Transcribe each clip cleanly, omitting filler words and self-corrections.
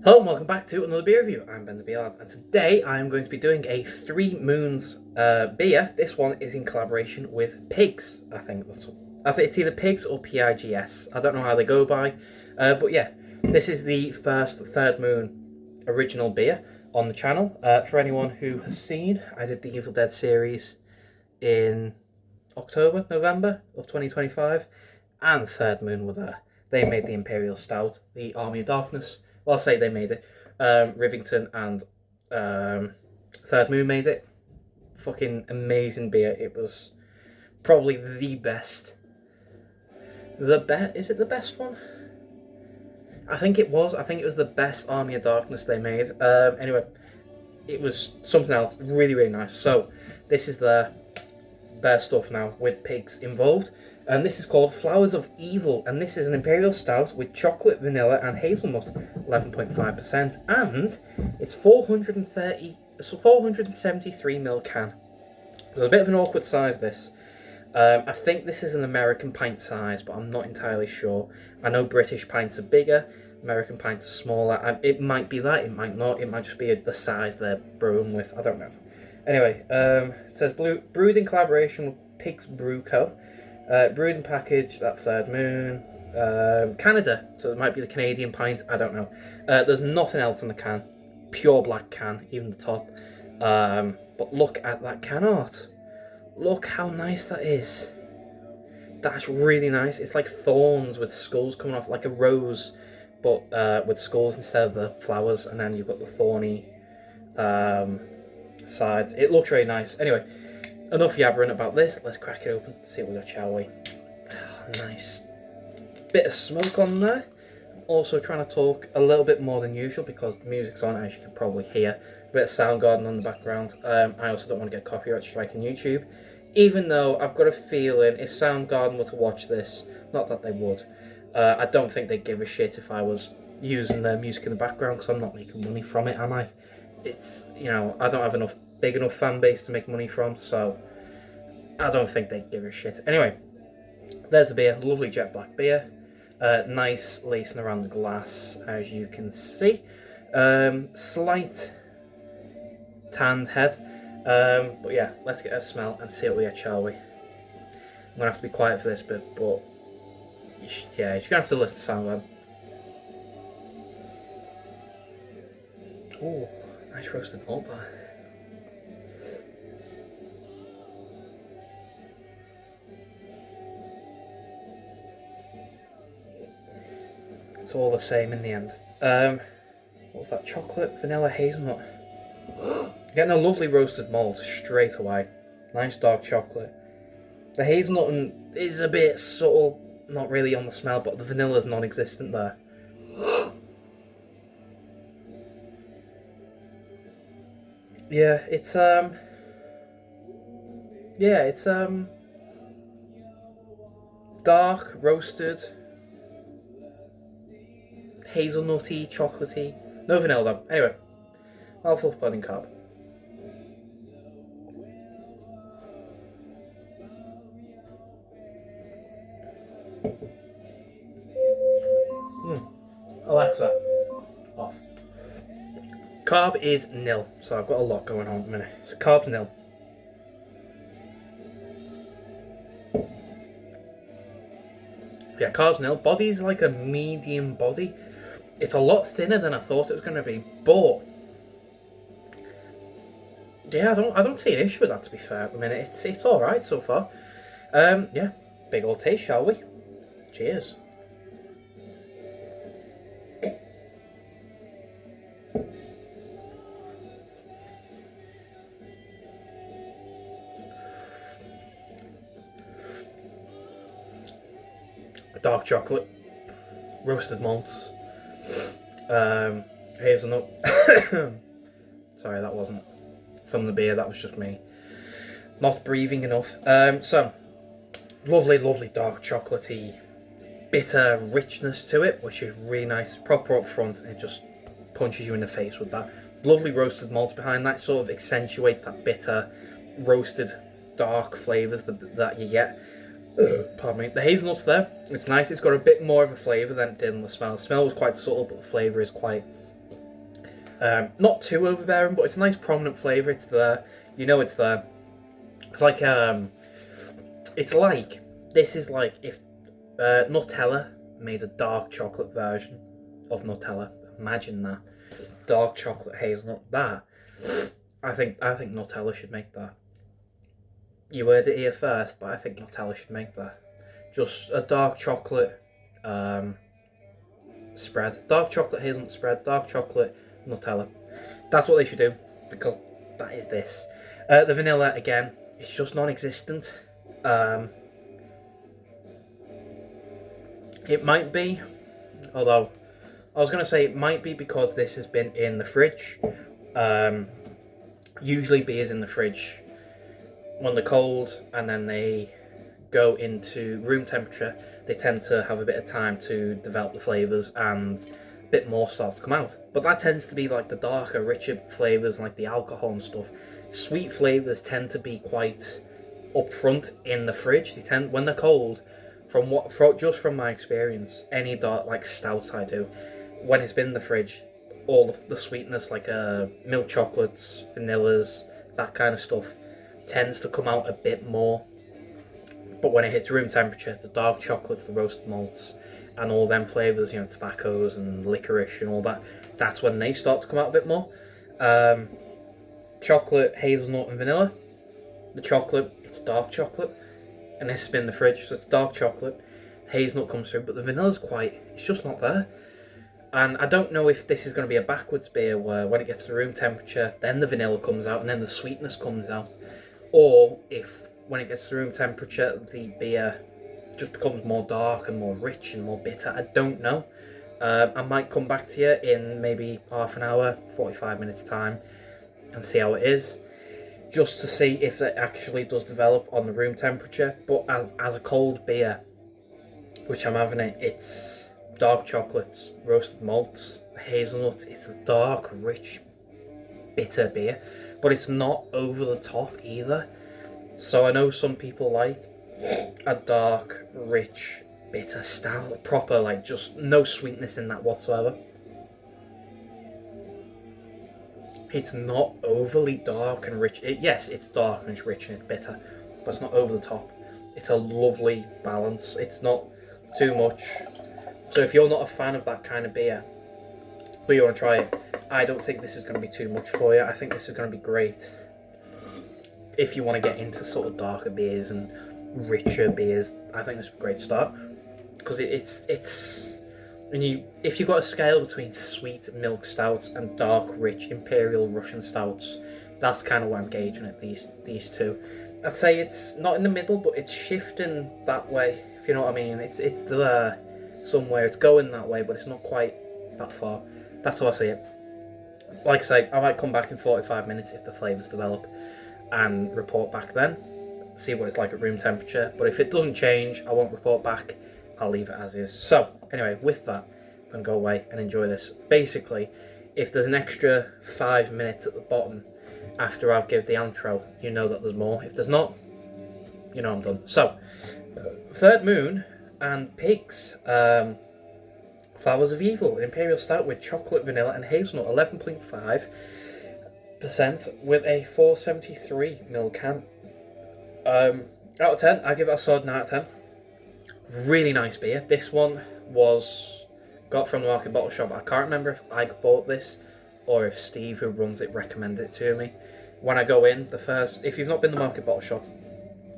Hello and welcome back to another beer review. I'm Ben the Beer Lad, and today I'm going to be doing a Three Moons beer. This one is in collaboration with P.I.G.S. I think it's either P.I.G.S or P.I.G.S. I don't know how they go by, but yeah, this is the first Third Moon original beer on the channel. For anyone who has seen, I did the Evil Dead series in November of 2025, and Third Moon were there. They made the Imperial Stout, the Army of Darkness. Well, I'll say they made it. Rivington and Third Moon made it. Fucking amazing beer. It was probably the best. Is it the best one? I think it was. I think it was the best Army of Darkness they made. Anyway, it was something else. Really, really nice. So, this is their stuff now with P.I.G.S involved. And this is called Flowers of Evil, and this is an Imperial Stout with chocolate, vanilla, and hazelnut, 11.5%, and it's 473ml can. It's a bit of an awkward size, this. I think this is an American pint size, but I'm not entirely sure. I know British pints are bigger, American pints are smaller. It might be that, it might not. It might just be the size they're brewing with. I don't know. Anyway, it says brewed in collaboration with P.I.G.S Brew Co. Brewed and packaged at Third Moon, Canada, so it might be the Canadian pint, I don't know. There's nothing else in the can, pure black can, even the top. But look at that can art. Look how nice that is. That's really nice. It's like thorns with skulls coming off, like a rose, but with skulls instead of the flowers, and then you've got the thorny sides. It looks really nice. Anyway, enough yabbering about this. Let's crack it open, see what we got, shall we? Nice bit of smoke on there. I'm also trying to talk a little bit more than usual because the music's on, as you can probably hear. A bit of Soundgarden on the background. I also don't want to get copyright strike on YouTube, even though I've got a feeling if Soundgarden were to watch this, not that they would, I don't think they'd give a shit if I was using their music in the background, because I'm not making money from it, am I? It's, I don't have big enough fan base to make money from, so I don't think they'd give a shit. Anyway, there's the beer, lovely jet black beer. Nice lacing around the glass, as you can see. Slight tanned head. But yeah, let's get a smell and see what we get, shall we? I'm going to have to be quiet for this bit, but yeah, you're going to have to listen to sound then. Oh, nice roasted malt there. It's all the same in the end. What's that? Chocolate, vanilla, hazelnut. Getting a lovely roasted malt straight away. Nice dark chocolate. The hazelnut is a bit subtle, not really on the smell, but the vanilla's non-existent there. Yeah, it's dark, roasted, hazelnutty, chocolatey. No vanilla though. Anyway, mouthful of pudding carb. Alexa, off. Carb is nil, so I've got a lot going on at the minute. So carb's nil. Yeah, carb's nil. Body's like a medium body. It's a lot thinner than I thought it was going to be, but yeah, I don't see an issue with that, to be fair. At the minute, it's all right so far. Yeah, big old taste, shall we? Cheers. Dark chocolate, roasted malts, hazelnut. Sorry, that wasn't from the beer, that was just me not breathing enough. So, lovely, lovely dark chocolatey, bitter richness to it, which is really nice, proper up front, and it just punches you in the face with that. Lovely roasted malts behind that, sort of accentuates that bitter, roasted, dark flavours that you get. Pardon me. The hazelnut's there. It's nice. It's got a bit more of a flavour than it did in the smell. The smell was quite subtle, but the flavour is quite Not too overbearing, but it's a nice prominent flavour. It's there. You know it's there. It's like this is like if Nutella made a dark chocolate version of Nutella. Imagine that. Dark chocolate hazelnut. That I think Nutella should make that. You heard it here first, but I think Nutella should make that. Just a dark chocolate spread. Dark chocolate hazelnut spread, dark chocolate Nutella. That's what they should do, because that is this. The vanilla, again, it's just non-existent. It might be, although I was going to say it might be because this has been in the fridge. Usually beers in the fridge when they're cold and then they go into room temperature, they tend to have a bit of time to develop the flavours and a bit more starts to come out. But that tends to be like the darker, richer flavours, like the alcohol and stuff. Sweet flavours tend to be quite upfront in the fridge. They tend, when they're cold, just from my experience, any dark like stouts I do, when it's been in the fridge, all the sweetness like milk chocolates, vanillas, that kind of stuff tends to come out a bit more. But when it hits room temperature, the dark chocolates, the roasted malts, and all them flavours, you know, tobaccos and licorice and all that, that's when they start to come out a bit more. Chocolate, hazelnut and vanilla. The chocolate, it's dark chocolate. And this has been in the fridge, so it's dark chocolate. Hazelnut comes through, but the vanilla's it's just not there. And I don't know if this is going to be a backwards beer where when it gets to room temperature, then the vanilla comes out and then the sweetness comes out. Or if when it gets to room temperature, the beer just becomes more dark and more rich and more bitter. I don't know. I might come back to you in maybe half an hour, 45 minutes time and see how it is. Just to see if it actually does develop on the room temperature. But as a cold beer, which I'm having it's dark chocolates, roasted malts, hazelnut. It's a dark, rich, bitter beer, but it's not over the top either. So I know some people like a dark, rich, bitter stout, proper, like just no sweetness in that whatsoever. It's not overly dark and rich. Yes, it's dark and it's rich and it's bitter, but it's not over the top. It's a lovely balance. It's not too much. So if you're not a fan of that kind of beer, but you want to try it, I don't think this is going to be too much for you. I think this is going to be great if you want to get into sort of darker beers and richer beers. I think this is a great start because it's if you've got a scale between sweet milk stouts and dark, rich Imperial Russian stouts, that's kind of where I'm gauging it. These two, I'd say it's not in the middle, but it's shifting that way. If you know what I mean, it's there somewhere. It's going that way, but it's not quite that far. That's how I see it. Like I say, I might come back in 45 minutes if the flavours develop and report back then, see what it's like at room temperature. But if it doesn't change, I won't report back. I'll leave it as is. So anyway, with that, I'm going to go away and enjoy this. Basically, if there's an extra 5 minutes at the bottom after I've given the intro, you know that there's more. If there's not, you know I'm done. So, Third Moon and P.I.G.S. Flowers of Evil, Imperial Stout with chocolate, vanilla and hazelnut, 11.5% with a 473ml can. Out of 10, I give it a solid 9 out of 10. Really nice beer. This one got from the Market Bottle Shop. I can't remember if I bought this or if Steve, who runs it, recommended it to me. When I go in, if you've not been to the Market Bottle Shop,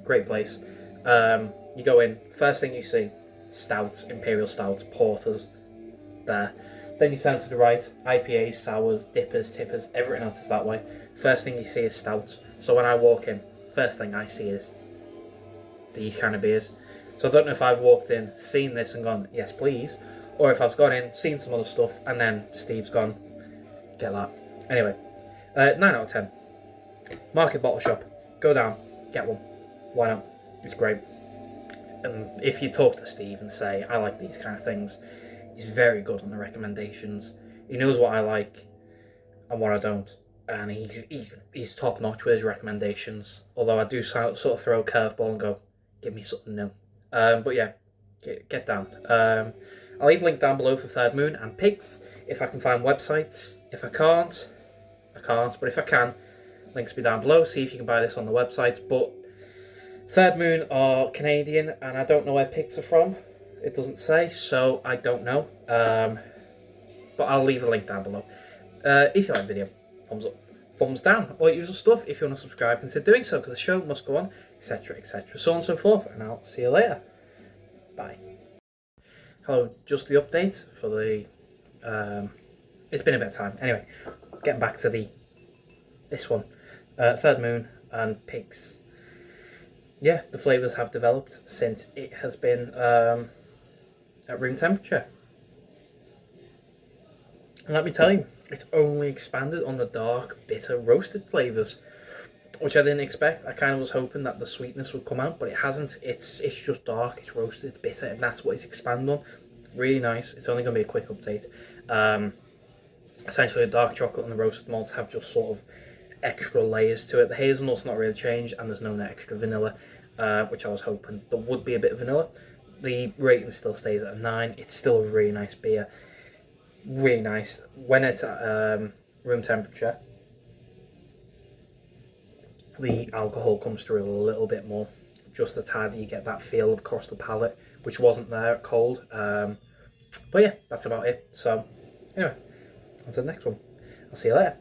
great place. You go in, first thing you see, stouts, Imperial Stouts, porters, there. Then you turn to the right, IPAs, sours, dippers, tippers, everything else is that way. First thing you see is stouts. So when I walk in, first thing I see is these kind of beers. So I don't know if I've walked in, seen this and gone, yes please, or if I've gone in, seen some other stuff, and then Steve's gone, get that. Anyway, 9 out of 10. Market Bottle Shop, go down, get one. Why not? It's great. And if you talk to Steve and say, I like these kind of things, he's very good on the recommendations. He knows what I like and what I don't. And he's top notch with his recommendations. Although I do sort of throw a curveball and go, give me something new. But yeah, get down. I'll leave a link down below for Third Moon and P.I.G.S. if I can find websites. If I can't, I can't. But if I can, links will be down below. See if you can buy this on the websites. But Third Moon are Canadian, and I don't know where P.I.G.S are from. It doesn't say, so I don't know. But I'll leave a link down below. If you like the video, thumbs up, thumbs down, all usual stuff. If you want to subscribe, consider doing so, because the show must go on, etc., etc., so on and so forth. And I'll see you later. Bye. Hello, just the update for the. It's been a bit of time. Anyway, getting back to this one, Third Moon and P.I.G.S. Yeah, the flavours have developed since it has been at room temperature. And let me tell you, it's only expanded on the dark, bitter, roasted flavours, which I didn't expect. I kind of was hoping that the sweetness would come out, but it hasn't. It's just dark, it's roasted, it's bitter, and that's what it's expanded on. Really nice. It's only going to be a quick update. Essentially, the dark chocolate and the roasted malts have just sort of extra layers to it. The hazelnut's not really changed, and there's no extra vanilla, which I was hoping there would be a bit of vanilla. The rating still stays at a 9. It's still a really nice beer. Really nice. When it's at room temperature, the alcohol comes through a little bit more. Just a tad, you get that feel across the palate, which wasn't there at cold. But yeah, that's about it. So, anyway, on to the next one. I'll see you later.